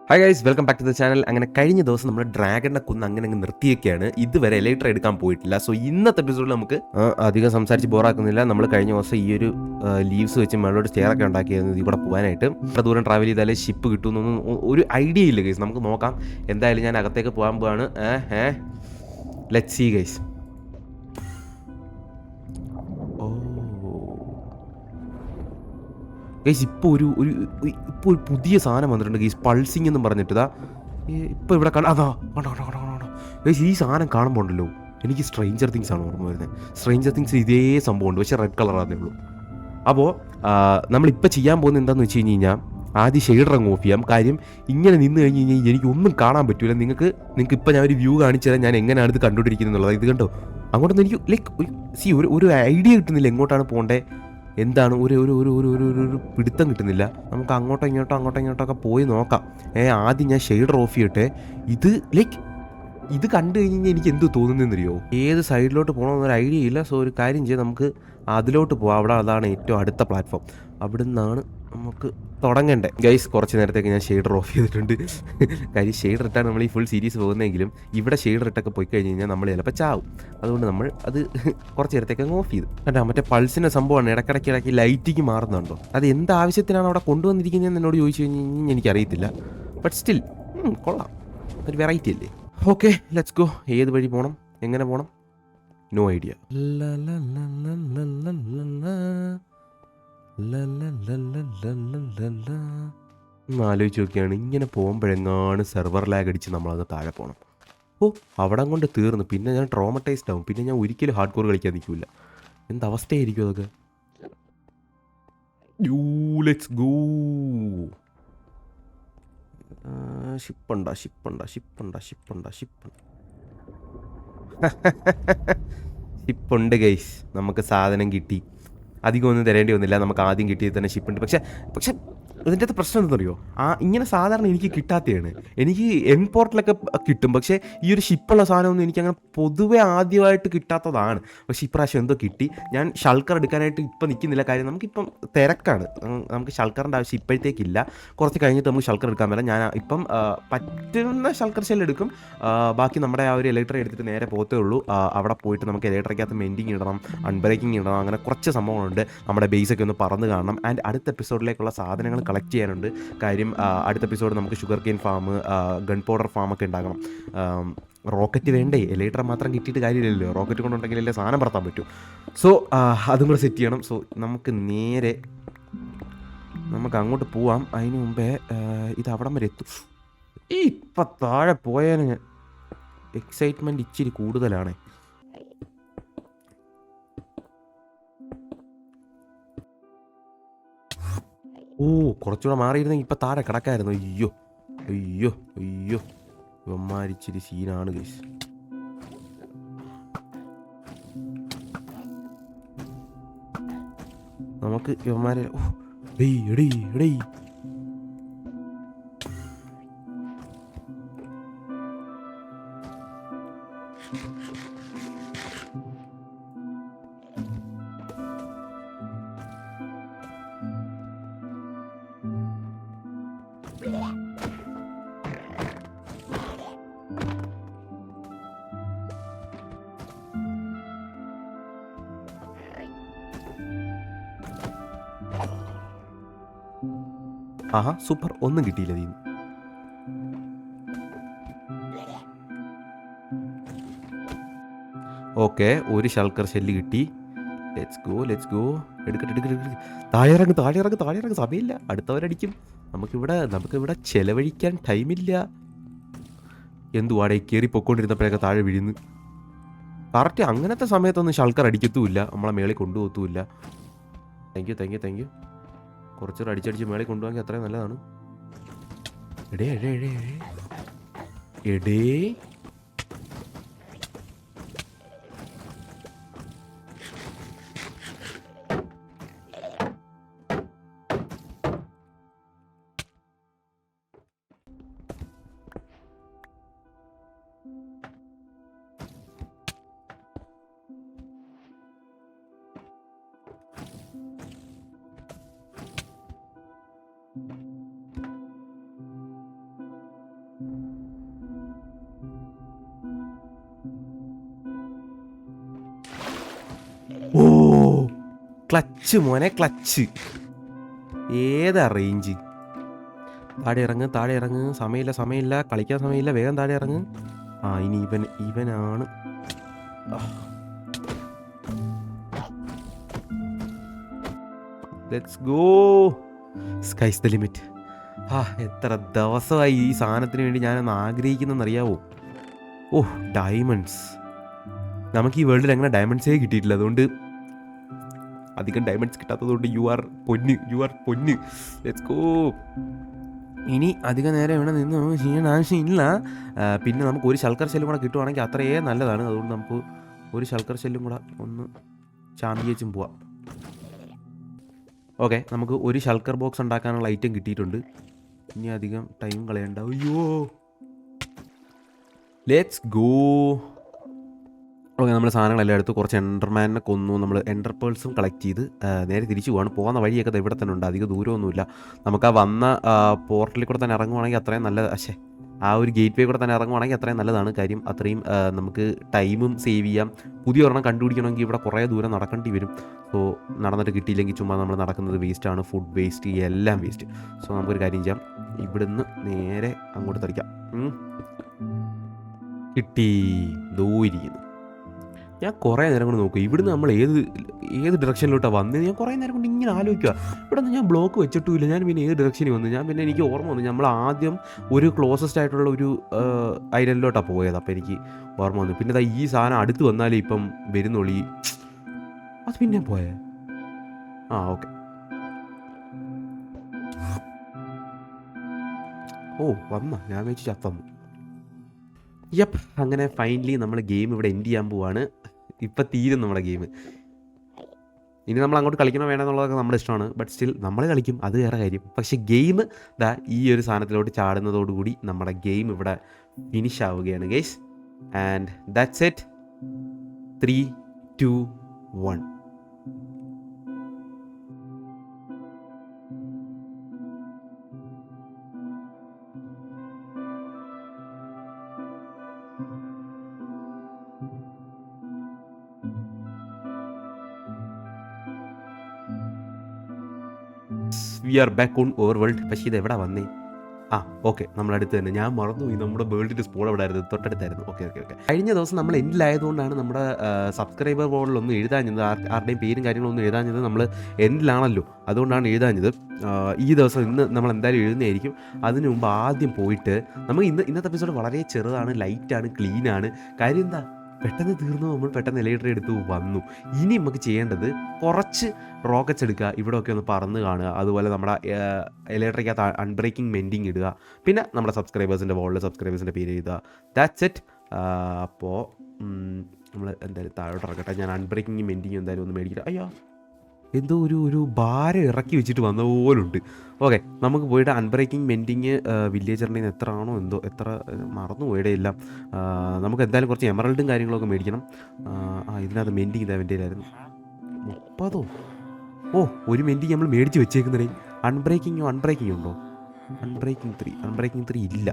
Hi guys, welcome back to the channel. അങ്ങനെ കഴിഞ്ഞ ദിവസം നമ്മൾ ഡ്രാഗണിനെ കൊന്ന് അങ്ങനെ നിർത്തിയൊക്കെയാണ്. ഇതുവരെ എലൈറ്റർ എടുക്കാൻ പോയിട്ടില്ല. സോ ഇന്നത്തെ എപ്പിസോഡിൽ നമുക്ക് അധികം സംസാരിച്ച് ബോറാക്കുന്നില്ല. നമ്മൾ കഴിഞ്ഞ ദിവസം ഈ ഒരു ലീവ്സ് വെച്ച് മേളോട് സ്റ്റെയറൊക്കെ ഉണ്ടാക്കിയായിരുന്നു ഇവിടെ പോകാനായിട്ട്. എത്ര ദൂരം ട്രാവൽ ചെയ്താലേ ഷിപ്പ് കിട്ടുമെന്നൊന്നും ഒരു ഐഡിയ ഇല്ല ഗൈസ്. നമുക്ക് നോക്കാം. എന്തായാലും ഞാൻ അകത്തേക്ക് പോകാൻ പോവാണ്. Let's see guys. ഗൈസ് ഇപ്പോൾ ഒരു പുതിയ സാധനം വന്നിട്ടുണ്ട് ഗൈസ്. പൾസിങ് എന്നും പറഞ്ഞിട്ട് ഇപ്പോൾ ഇവിടെ അതാ കണ്ടോ. ഗൈസ് ഈ സാധനം കാണുമ്പോൾ ഉണ്ടല്ലോ എനിക്ക് സ്ട്രേഞ്ചർ തിങ്സ് ആണ് ഓർമ്മ വരുന്നത്. സ്ട്രേഞ്ചർ തിങ്സ് ഇതേ സംഭവമുണ്ട്, പക്ഷേ റെഡ് കളറാന്നേ ഉള്ളൂ. അപ്പോൾ നമ്മളിപ്പോൾ ചെയ്യാൻ പോകുന്നത് എന്താണെന്ന് വെച്ച് കഴിഞ്ഞാൽ ആദ്യം ഷെയ്ഡർ അങ്ങ് ഓഫ് ചെയ്യാം. കാര്യം ഇങ്ങനെ നിന്ന് കഴിഞ്ഞ് കഴിഞ്ഞാൽ എനിക്കൊന്നും കാണാൻ പറ്റില്ല. നിങ്ങൾക്ക് ഇപ്പോൾ ഞാൻ ഒരു വ്യൂ കാണിച്ചു തരാം, ഞാൻ എങ്ങനെയാണ് ഇത് കണ്ടുകൊണ്ടിരിക്കുന്നത് എന്നുള്ളത്. ഇത് കണ്ടോ, അങ്ങോട്ടൊന്നും എനിക്ക് ലൈക്ക് ഒരു ഐഡിയ കിട്ടുന്നില്ല എങ്ങോട്ടാണ് പോകേണ്ടത്, എന്താണ് ഒരു ഒരു ഒരു ഒരു ഒരു ഒരു പിടുത്തം കിട്ടുന്നില്ല. നമുക്ക് അങ്ങോട്ടോ ഇങ്ങോട്ടോ ഒക്കെ പോയി നോക്കാം. ആദ്യം ഞാൻ ഷെയ്ഡർ ഓഫ് ചെയ്യട്ടെ. ഇത് കണ്ടു കഴിഞ്ഞാൽ എനിക്ക് എന്ത് തോന്നുന്നതെന്നറിയോ, ഏത് സൈഡിലോട്ട് പോകണമെന്നൊരു ഐഡിയ ഇല്ല. സോ ഒരു കാര്യം ചെയ്യാം, നമുക്ക് അതിലോട്ട് പോവാം. അതാണ് ഏറ്റവും അടുത്ത പ്ലാറ്റ്ഫോം. അവിടെ നിന്നാണ് നമുക്ക് തുടങ്ങണ്ടേ. ഗൈസ് കുറച്ച് നേരത്തേക്ക് ഞാൻ ഷെയ്ഡർ ഓഫ് ചെയ്തിട്ടുണ്ട്. കാര്യം ഷെയ്ഡർ ഇട്ടാണ് നമ്മൾ ഈ ഫുൾ സീരീസ് പോകുന്നതെങ്കിലും ഇവിടെ ഷെയ്ഡർ ഇട്ടൊക്കെ പോയി കഴിഞ്ഞ് കഴിഞ്ഞാൽ നമ്മൾ ചിലപ്പോൾ ചാവും. അതുകൊണ്ട് നമ്മൾ അത് കുറച്ച് നേരത്തേക്ക് അങ്ങ് ഓഫ് ചെയ്തു. കണ്ടാ മറ്റേ പൾസിൻ്റെ സംഭവമാണ് ഇടയ്ക്കിടയ്ക്ക് ലൈറ്റിക്ക് മാറുന്നുണ്ടോ. അത് എന്ത് ആവശ്യത്തിനാണ് അവിടെ കൊണ്ടുവന്നിരിക്കുന്നതെന്ന് എന്നോട് ചോദിച്ചു കഴിഞ്ഞാൽ എനിക്കറിയത്തില്ല. ബട്ട് സ്റ്റിൽ കൊള്ളാം, ഒരു വെറൈറ്റി അല്ലേ. Okay, let's go. ഏത് വഴി പോകണം, എങ്ങനെ പോകണം, നോ ഐഡിയ. ആലോചിച്ച് നോക്കിയാണ് ഇങ്ങനെ പോകുമ്പോഴെങ്ങാണ് സെർവർ ലാഗ് അടിച്ച് നമ്മളത് താഴെ പോകണം. അവിടെ കൊണ്ട് തീർന്നു. പിന്നെ ഞാൻ ട്രോമറ്റൈസ്ഡ് ആവും. പിന്നെ ഞാൻ ഒരിക്കലും ഹാർഡ് കോർ കളിക്കാൻ നിൽക്കില്ല. എന്തവസ്ഥയായിരിക്കും അതൊക്കെ. Let's go. ഷിപ്പുണ്ട ഷിപ്പുണ്ട് ഗൈസ്. നമുക്ക് സാധനം കിട്ടി. അധികം ഒന്നും തരേണ്ടി വന്നില്ല. നമുക്ക് ആദ്യം കിട്ടിയത് തന്നെ ഷിപ്പുണ്ട്. പക്ഷെ ഇതിൻ്റെ അകത്ത് പ്രശ്നം എന്താണെന്നറിയോ, ഇങ്ങനെ സാധാരണ എനിക്ക് കിട്ടാത്തതാണ്. എനിക്ക് എൻ പോർട്ടിലൊക്കെ കിട്ടും, പക്ഷേ ഈ ഒരു ഷിപ്പുള്ള സാധനമൊന്നും എനിക്കങ്ങനെ പൊതുവെ ആദ്യമായിട്ട് കിട്ടാത്തതാണ്. പക്ഷേ ഇപ്രാവശ്യം എന്തോ കിട്ടി. ഞാൻ ഷൾക്കർ എടുക്കാനായിട്ട് ഇപ്പം നിൽക്കുന്നില്ല. കാര്യം നമുക്കിപ്പം തിരക്കാണ്. നമുക്ക് ഷൾക്കറിൻ്റെ ആവശ്യം ഇപ്പോഴത്തേക്കില്ല. കുറച്ച് കഴിഞ്ഞിട്ട് നമുക്ക് ഷൾക്കർ എടുക്കാൻ പറ്റില്ല. ഞാൻ ഇപ്പം പറ്റുന്ന ഷൾക്കർ ഷെൽ എടുക്കും. ബാക്കി നമ്മുടെ ആ ഒരു ഇലക്ട്രിക് എടുത്തിട്ട് നേരെ പോകത്തേ ഉള്ളൂ. അവിടെ പോയിട്ട് നമുക്ക് ഇലക്ട്രിക്കകത്ത് മെൻഡിങ് ഇടണം, അൺബ്രേക്കിംഗ് ഇടണം, അങ്ങനെ കുറച്ച് സംഭവങ്ങളുണ്ട്. നമ്മുടെ ബേസൊക്കെ ഒന്ന് പറന്ന് കാണണം. ആൻഡ് അടുത്ത എപ്പിസോഡിലേക്കുള്ള സാധനങ്ങൾ കളക്ട് ചെയ്യാനുണ്ട്. കാര്യം അടുത്ത എപ്പിസോഡ് നമുക്ക് sugar cane farm, gun powder ഫാമൊക്കെ ഉണ്ടാക്കണം. റോക്കറ്റ് വേണ്ടേ, എലൈറ്റർ മാത്രം കിട്ടിയിട്ട് കാര്യമില്ലല്ലോ. റോക്കറ്റ് കൊണ്ടുണ്ടെങ്കിലല്ലേ സാധനം പറത്താൻ പറ്റൂ. സോ അതും കൂടെ സെറ്റ് ചെയ്യണം. സോ നമുക്ക് അങ്ങോട്ട് പോവാം. അതിന് മുമ്പേ ഇത് അവിടം വരെ എത്തും. ഇപ്പം താഴെ പോയാൽ എക്സൈറ്റ്മെൻറ്റ് ഇച്ചിരി കൂടുതലാണ്. കുറച്ചുകൂടെ മാറിയിരുന്നെങ്കിൽ ഇപ്പം താഴെ കിടക്കായിരുന്നു. അയ്യോ ഇവന്മാരിച്ചിരി സീനാണ് ഗൈസ്. നമുക്ക് ഇവന്മാരെ എടീ ആഹാ സൂപ്പർ, ഒന്നും കിട്ടിയില്ല ഇതിന്. ഓക്കെ, ഒരു ഷൾക്കർ ഷെല്ല് കിട്ടി. Let's go. എടുക്കട്ടെ. താഴെ ഇറങ്ങ്. സമയമില്ല, അടുത്തവരടിക്കും. നമുക്കിവിടെ ചെലവഴിക്കാൻ ടൈമില്ല. എന്തുവാടേ കയറി പൊക്കോണ്ടിരുന്നപ്പോഴൊക്കെ താഴെ വീഴുന്നു. കറക്റ്റ് അങ്ങനത്തെ സമയത്തൊന്നും ഷൾക്കർ അടിക്കത്തുമില്ല, നമ്മളെ മേളിൽ കൊണ്ടുപോകത്തുമില്ല. Thank you. കുറച്ചൊരു അടിച്ചടിച്ച് മേളിൽ കൊണ്ടുപോകാൻ അത്രയും നല്ലതാണ്. എടേ ക്ലച്ച് മോനെ, ക്ലച്ച്. ഏതാ റേഞ്ച്? താഴെ ഇറങ്ങ്. സമയമില്ല, കളിക്കാൻ സമയമില്ല, വേഗം താഴെ ഇറങ്ങ്. ഇനി ഇവനാണ്. Let's go, skies the limit. എത്ര ദിവസമായി ഈ സാധനത്തിന് വേണ്ടി ഞാനൊന്ന് ആഗ്രഹിക്കുന്നതെന്നറിയാവോ? ഡയമണ്ട്സ്. നമുക്ക് ഈ വേൾഡിൽ അങ്ങനെ ഡയമണ്ട്സേ കിട്ടിയിട്ടില്ല. അതുകൊണ്ട് അധികം ഡയമണ്ട്സ് കിട്ടാത്തതുകൊണ്ട് യു ആർ പൊന്ന്. Let's go. ഇനി അധികം നേരം ഇവിടെ നിന്ന് നമുക്ക് ചെയ്യാൻ ആവശ്യമില്ല. പിന്നെ നമുക്ക് ഒരു ശൽക്കർ ഷെല്ലും കൂടെ കിട്ടുവാണെങ്കിൽ അത്രയേ നല്ലതാണ്. അതുകൊണ്ട് നമുക്ക് ഒരു ശൽക്കർ ഷെല്ലും കൂടെ ഒന്ന് ചാമ്പിയേച്ചും പോവാം. ഓക്കെ, നമുക്ക് ഒരു ശൽക്കർ ബോക്സ് ഉണ്ടാക്കാനുള്ള ഐറ്റം കിട്ടിയിട്ടുണ്ട്. ഇനി അധികം ടൈം കളയണ്ട. അയ്യോ, ലെറ്റ്സ് ഗോ. ഓക്കെ, നമ്മൾ സാധനങ്ങളെല്ലാം എടുത്ത് കുറച്ച് എൻഡർമാനെ കൊന്നു. നമ്മൾ എൻഡർ പേൾസും കളക്ട് ചെയ്ത് നേരെ തിരിച്ചു പോവാണ്. പോകുന്ന വഴിയൊക്കെ ഇവിടെ തന്നെ ഉണ്ട്, അധികം ദൂരമൊന്നുമില്ല. നമുക്ക് ആ വന്ന പോർട്ടലിൽ കൂടെ തന്നെ ഇറങ്ങുവാണെങ്കിൽ അത്രയും നല്ലത്. ആ ഒരു ഗേറ്റ് വേ കൂടെ തന്നെ ഇറങ്ങുവാണെങ്കിൽ അത്രയും നല്ലതാണ്. കാര്യം അത്രയും നമുക്ക് ടൈമും സേവ് ചെയ്യാം. പുതിയ ഒരെണ്ണം കണ്ടുപിടിക്കണമെങ്കിൽ ഇവിടെ കുറേ ദൂരം നടക്കേണ്ടി വരും. സോ നടന്നിട്ട് കിട്ടിയില്ലെങ്കിൽ ചുമ്മാ നമ്മൾ നടക്കുന്നത് വേസ്റ്റാണ്. ഫുഡ് വേസ്റ്റ്, എല്ലാം വേസ്റ്റ്. സോ നമുക്കൊരു കാര്യം ചെയ്യാം, ഇവിടുന്ന് നേരെ അങ്ങോട്ട് തളിക്കാം. കിട്ടി, ദൂരിക്കുന്നു. ഞാൻ കുറേ നേരം കൊണ്ട് നോക്കും ഇവിടുന്ന് നമ്മൾ ഏത് ഡയറക്ഷനിലോട്ടാണ് വന്നത്. ഞാൻ കുറേ നേരം കൊണ്ട് ഇങ്ങനെ ആലോചിക്കുക. ഇവിടെ നിന്ന് ഞാൻ ബ്ലോക്ക് വെച്ചിട്ടുമില്ല. ഞാൻ പിന്നെ ഏത് ഡയറക്ഷനിൽ വന്നു. പിന്നെ എനിക്ക് ഓർമ്മ വന്നു, നമ്മൾ ആദ്യം ഒരു ക്ലോസസ്റ്റ് ആയിട്ടുള്ള ഒരു ഐലൻഡിലോട്ടാണ് പോയത്. അപ്പോൾ എനിക്ക് ഓർമ്മ വന്നു. പിന്നെ ഈ സാധനം അടുത്ത് വന്നാലേ ഇപ്പം വരുന്നുള്ളി. അത് പിന്നെ പോയേ. ഓക്കെ. ഞാൻ വെച്ച് ചത്തന്നു. അങ്ങനെ ഫൈനലി നമ്മൾ ഗെയിം ഇവിടെ എൻഡ് ചെയ്യാൻ പോവാണ്. ഇപ്പം തീരും നമ്മുടെ ഗെയിം. ഇനി നമ്മൾ അങ്ങോട്ട് കളിക്കണോ വേണമെന്നുള്ളതൊക്കെ നമ്മുടെ ഇഷ്ടമാണ്. ബട്ട് സ്റ്റിൽ നമ്മൾ കളിക്കും, അത് വേറെ കാര്യം. പക്ഷേ ഗെയിം ഈ ഒരു സാധനത്തിലോട്ട് ചാടുന്നതോടുകൂടി നമ്മുടെ ഗെയിം ഇവിടെ ഫിനിഷ് ആവുകയാണ് guys. And that's it. 3, 2, 1. We are back on over world. പക്ഷേ ഇത് എവിടെ വന്നേ? ഓക്കെ, നമ്മളടുത്ത് തന്നെ. ഞാൻ മറന്നുപോയി, നമ്മുടെ വേൾഡിൻ്റെ സ്പോൾ എവിടെ ആയിരുന്നു? തൊട്ടടുത്തായിരുന്നു. ഓക്കെ. കഴിഞ്ഞ ദിവസം നമ്മൾ എൻഡിലായതുകൊണ്ടാണ് നമ്മുടെ സബ്സ്ക്രൈബർ ബോർഡിലൊന്നും എഴുതാഞ്ഞത്. ആരുടെയും പേരും കാര്യങ്ങളൊന്നും എഴുതാഞ്ഞത്. നമ്മൾ എൻഡിലാണല്ലോ, അതുകൊണ്ടാണ് എഴുതാഞ്ഞത്. ഈ ദിവസം ഇന്ന് നമ്മൾ എന്തായാലും എഴുതുന്നതായിരിക്കും. അതിനു മുമ്പ് ആദ്യം പോയിട്ട് നമുക്ക് ഇന്നത്തെ എപ്പിസോഡ് വളരെ ചെറുതാണ്, ലൈറ്റാണ്, ക്ലീനാണ്. കാര്യം എന്താ, പെട്ടെന്ന് തീർന്നു. നമ്മൾ പെട്ടെന്ന് എലൈറ്റർ എടുത്ത് വന്നു. ഇനി നമുക്ക് ചെയ്യേണ്ടത് കുറച്ച് റോക്കറ്റ്സ് എടുക്കുക, ഇവിടെയൊക്കെ ഒന്ന് പറന്ന് കാണുക. അതുപോലെ നമ്മുടെ എലൈറ്ററിക്കകത്ത് അൺബ്രേക്കിംഗ് മെൻഡിങ് ഇടുക. പിന്നെ നമ്മുടെ സബ്സ്ക്രൈബേഴ്സിൻ്റെ വോളിൽ സബ്സ്ക്രൈബേഴ്സിൻ്റെ പേര് എഴുതുക. That's it. അപ്പോൾ നമ്മൾ എന്തായാലും താഴോട്ട് ഇറക്കട്ടെ. ഞാൻ അൺബ്രേക്കിംഗ് മെൻഡിങ് എന്തായാലും ഒന്ന് മേടിക്കട്ടെ. അയ്യോ, എന്തോ ഒരു ഭാരം ഇറക്കി വെച്ചിട്ട് വന്ന പോലുണ്ട്. ഓക്കെ, നമുക്ക് പോയിട്ട് അൺബ്രേക്കിംഗ് മെൻഡിങ് വില്ലേജറിൻ്റെ എത്ര ആണോ എത്ര മറന്നു പോയുടെ എല്ലാം. നമുക്ക് എന്തായാലും കുറച്ച് എമറൽഡും കാര്യങ്ങളൊക്കെ മേടിക്കണം. ഇതിനകത്ത് മെൻഡിങ് ഇതാ വേണ്ടിയില്ലായിരുന്നു. 30. ഒരു മെൻഡിങ് നമ്മൾ മേടിച്ച് വെച്ചേക്കുന്നതേ. അൺബ്രേക്കിംഗ് ഉണ്ടോ? അൺബ്രേക്കിംഗ് 3 ഇല്ല.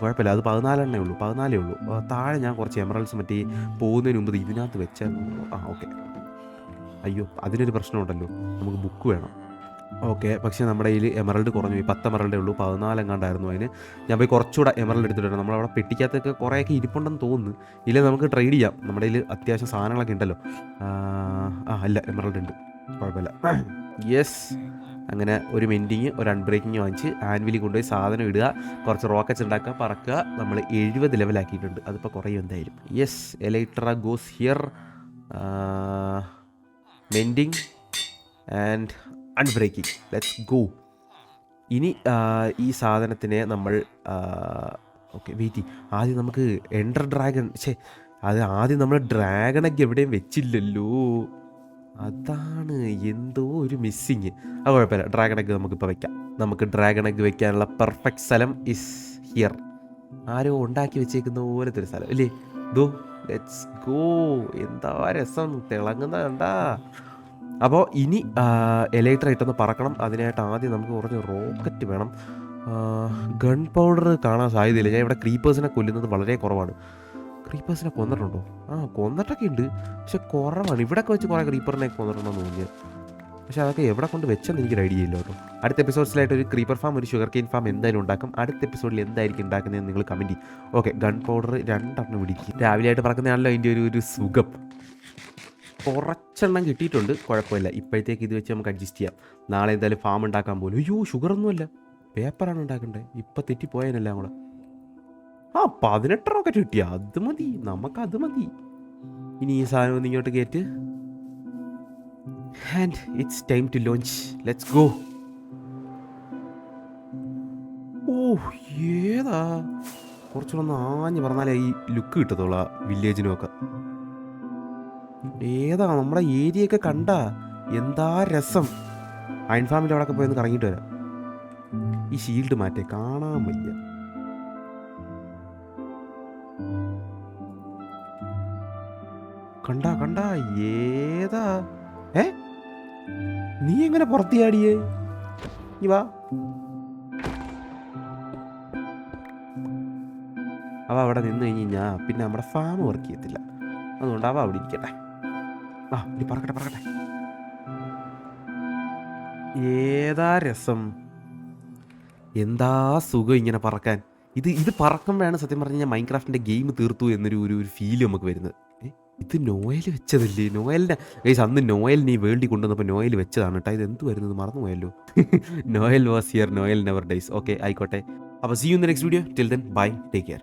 കുഴപ്പമില്ല, അത് 14 ഉള്ളൂ. താഴെ ഞാൻ കുറച്ച് എമറൽസ് മറ്റേ പോകുന്നതിന് മുമ്പ് ഇതിനകത്ത് വെച്ചാൽ. ഓക്കെ. അയ്യോ, അതിനൊരു പ്രശ്നമുണ്ടല്ലോ, നമുക്ക് ബുക്ക് വേണം. ഓക്കെ, പക്ഷേ നമ്മുടെ കയ്യിൽ എമറൽഡ് കുറഞ്ഞു പോയി. 10 എമറൽഡേ ഉള്ളൂ. 14 എങ്ങാണ്ടായിരുന്നു അതിന്. ഞാൻ പോയി കുറച്ചുകൂടെ എമറൽഡ് എടുത്തിട്ടുണ്ട്. നമ്മളവിടെ പെട്ടിക്കകത്തൊക്കെ കുറേയൊക്കെ ഇരിപ്പുണ്ടെന്ന് തോന്നുന്നു. ഇല്ല, നമുക്ക് ട്രേഡ് ചെയ്യാം. നമ്മുടെ കയ്യിൽ അത്യാവശ്യം സാധനങ്ങളൊക്കെ ഉണ്ടല്ലോ. അല്ല, എമറൽഡ് ഉണ്ട്, കുഴപ്പമില്ല. യെസ്. അങ്ങനെ ഒരു മെൻഡിങ്, ഒരു അൺബ്രേക്കിങ് വാങ്ങിച്ച് ആൻവിലി കൊണ്ടുപോയി സാധനം ഇടുക, കുറച്ച് റോക്കറ്റ്സ് ഉണ്ടാക്കുക, പറക്കുക. നമ്മൾ 70 ലെവലാക്കിയിട്ടുണ്ട്. അതിപ്പോൾ കുറയും എന്തായാലും. Yes, elytra goes here. Mending and unbreaking. Let's go. ഇനി ഈ സാധനത്തിനെ നമ്മൾ ഓക്കെ വെയിറ്റ്. ആദ്യം നമുക്ക് എൻഡർ ഡ്രാഗൺ. ആദ്യം നമ്മൾ ഡ്രാഗണൊക്കെ എവിടെയും വെച്ചില്ലല്ലോ. അതാണ് എന്തോ ഒരു മിസ്സിങ്. അത് കുഴപ്പമില്ല, ഡ്രാഗണൊക്കെ നമുക്കിപ്പോൾ വെക്കാം. നമുക്ക് ഡ്രാഗണൊക്കെ വെക്കാനുള്ള പെർഫെക്റ്റ് സ്ഥലം ഇസ് ഹിയർ. ആരോ ഉണ്ടാക്കി വെച്ചേക്കുന്ന പോലത്തെ ഒരു സ്ഥലം അല്ലേ? Let's go. എന്താ രസം, തിളങ്ങുന്ന കണ്ടാ. അപ്പോൾ ഇനി എലൈറ്റർ ആയിട്ടൊന്ന് പറക്കണം. അതിനായിട്ട് ആദ്യം നമുക്ക് കുറച്ച് റോക്കറ്റ് വേണം. ഗൺ പൗഡർ കാണാൻ സാധ്യതയില്ല. ഞാൻ ഇവിടെ ക്രീപ്പേഴ്സിനെ കൊല്ലുന്നത് വളരെ കുറവാണ്. ക്രീപ്പേഴ്സിനെ കൊന്നിട്ടുണ്ടോ? കൊന്നിട്ടൊക്കെ ഉണ്ട്, പക്ഷെ കുറവാണ്. ഇവിടെയൊക്കെ വെച്ച് കുറേ ക്രീപ്പറിനെ കൊന്നിട്ടുണ്ടെന്ന് തോന്നിയത്. പക്ഷെ അതൊക്കെ എവിടെ കൊണ്ട് വെച്ചെന്ന് എനിക്കൊരു ഐഡിയ ഇല്ല കേട്ടോ. അടുത്ത എപ്പിസോഡ്സിലായിട്ട് ഒരു ക്രീപ്പർ ഫാം, ഒരു ഷുഗർ കെയിൻ ഫാം എന്തായാലും ഉണ്ടാക്കും. അടുത്ത എപ്പിസോഡിൽ എന്തായിരിക്കും ഉണ്ടാക്കുന്നതെന്ന് നിങ്ങൾ കമൻറ്റ് ചെയ്യും. ഓക്കെ, ഗൺ പൗഡർ 2 പിടിക്കും. രാവിലെ ആയിട്ട് പറക്കുന്നതാണല്ലോ അതിൻ്റെ ഒരു സുഖം. കുറച്ചെണ്ണം കിട്ടിയിട്ടുണ്ട്, കുഴപ്പമില്ല. ഇപ്പോഴത്തേക്ക് ഇത് വെച്ച് നമുക്ക് അഡ്ജസ്റ്റ് ചെയ്യാം. നാളെ എന്തായാലും ഫാം ഉണ്ടാക്കാൻ പോലും. അയ്യോ, ഷുഗറൊന്നുമല്ല, പേപ്പറാണ് ഉണ്ടാക്കേണ്ടത്. ഇപ്പം തെറ്റിപ്പോയതിനെല്ലാം കൂടെ. 18 റോക്കറ്റ് കിട്ടിയ അത് മതി, നമുക്കത് മതി. ഇനി ഈ സാധനം ഒന്ന് ഇങ്ങോട്ട് കയറ്റ്. And it's time to launch. Let's go. ഏതാ കുറച്ചുകൂടെ ഒന്ന് ആഞ്ഞ് പറഞ്ഞാലേ ഈ ലുക്ക് കിട്ടത്തുള്ള വില്ലേജിനുമൊക്കെ. ഏതാ നമ്മുടെ ഏരിയയൊക്കെ കണ്ട എന്താ രസം. അയൺ ഫാമിൻ്റെ അവിടെയൊക്കെ പോയി ഒന്ന് കറങ്ങിയിട്ട് വരാം. ഈ ഷീൽഡ് മാറ്റേ കാണാൻ വയ്യ. കണ്ട ഏതാ? നീ എങ്ങനെ പുറത്തിയാടിയേ? നീ വാ. അവ അവിടെ നിന്ന് കഴിഞ്ഞാൽ പിന്നെ നമ്മുടെ ഫാം വർക്ക് ചെയ്യത്തില്ല. അതുകൊണ്ട് അവ അവിടെ ഇരിക്കട്ടെ. ഇനി പറക്കട്ടെ. ഏതാ രസം, എന്താ സുഖം ഇങ്ങനെ പറക്കാൻ. ഇത് പറക്കുമ്പോഴാണ് സത്യം പറഞ്ഞു കഴിഞ്ഞാൽ മൈൻക്രാഫ്റ്റിൻ്റെ ഗെയിം തീർത്തു എന്നൊരു ഫീല് നമുക്ക് വരുന്നത്. ഇത് നോയൽ വെച്ചതല്ലേ? നോയലിൻ്റെ ഗൈസ് അന്ന് നോയലിനെ ഈ വേൾഡിൽ കൊണ്ടുവന്നപ്പോൾ നോയൽ വെച്ചതാണ് കേട്ടോ. ഇത് എന്ത് വരുന്നത് മറന്നു പോയല്ലോ. Noel was here, Noel never dies. Okay, ആയിക്കോട്ടെ. അപ്പോൾ see you in the next video. Till then bye, take care.